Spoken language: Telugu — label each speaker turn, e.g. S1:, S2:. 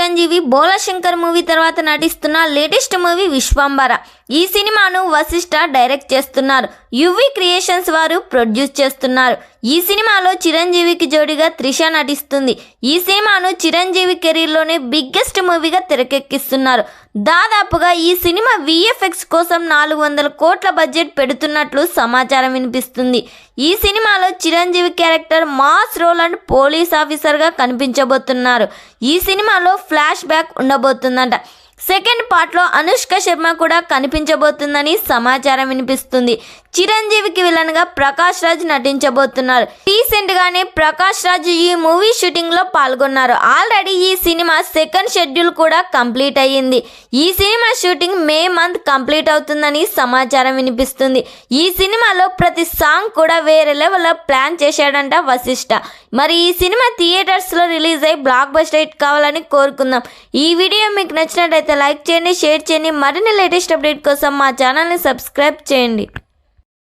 S1: చిరంజీవి బోలాశంకర్ మూవీ తర్వాత నటిస్తున్న లేటెస్ట్ మూవీ విశ్వంబర. ఈ సినిమాను వశిష్ఠ డైరెక్ట్ చేస్తున్నారు. యువి క్రియేషన్స్ వారు ప్రొడ్యూస్ చేస్తున్నారు. ఈ సినిమాలో చిరంజీవికి జోడిగా త్రిష నటిస్తుంది. ఈ సినిమాను చిరంజీవి కెరీర్లోనే బిగ్గెస్ట్ మూవీగా తెరకెక్కిస్తున్నారు. దాదాపుగా ఈ సినిమా విఎఫ్ఎక్స్ కోసం 400 కోట్ల బడ్జెట్ పెడుతున్నట్లు సమాచారం వినిపిస్తుంది. ఈ సినిమాలో Chiranjeevi character mass role and police ఆఫీసర్గా కనిపించబోతున్నారు. ఈ సినిమాలో ఫ్లాష్ బ్యాక్ ఉండబోతుందంట. సెకండ్ పార్ట్లో అనుష్క శర్మ కూడా కనిపించబోతుందని సమాచారం వినిపిస్తుంది. చిరంజీవికి విలన్గా ప్రకాష్ రాజ్ నటించబోతున్నారు. రీసెంట్గానే ప్రకాష్ రాజ్ ఈ మూవీ షూటింగ్లో పాల్గొన్నారు. ఆల్రెడీ ఈ సినిమా సెకండ్ షెడ్యూల్ కూడా కంప్లీట్ అయ్యింది. ఈ cinema shooting May month complete అవుతుందని సమాచారం వినిపిస్తుంది. ఈ సినిమాలో ప్రతి సాంగ్ కూడా వేరే లెవెల్లో ప్లాన్ చేశాడంట వశిష్ఠ. మరి ఈ సినిమా థియేటర్స్లో రిలీజ్ అయ్యి బ్లాక్ బస్టర్ హిట్ కావాలని కోరుకుందాం. ఈ వీడియో మీకు నచ్చినట్లయితే లైక్ చేయండి, షేర్ చేయండి. మరిన్ని లేటెస్ట్ అప్డేట్ కోసం మా ఛానల్ని సబ్స్క్రైబ్ చేయండి.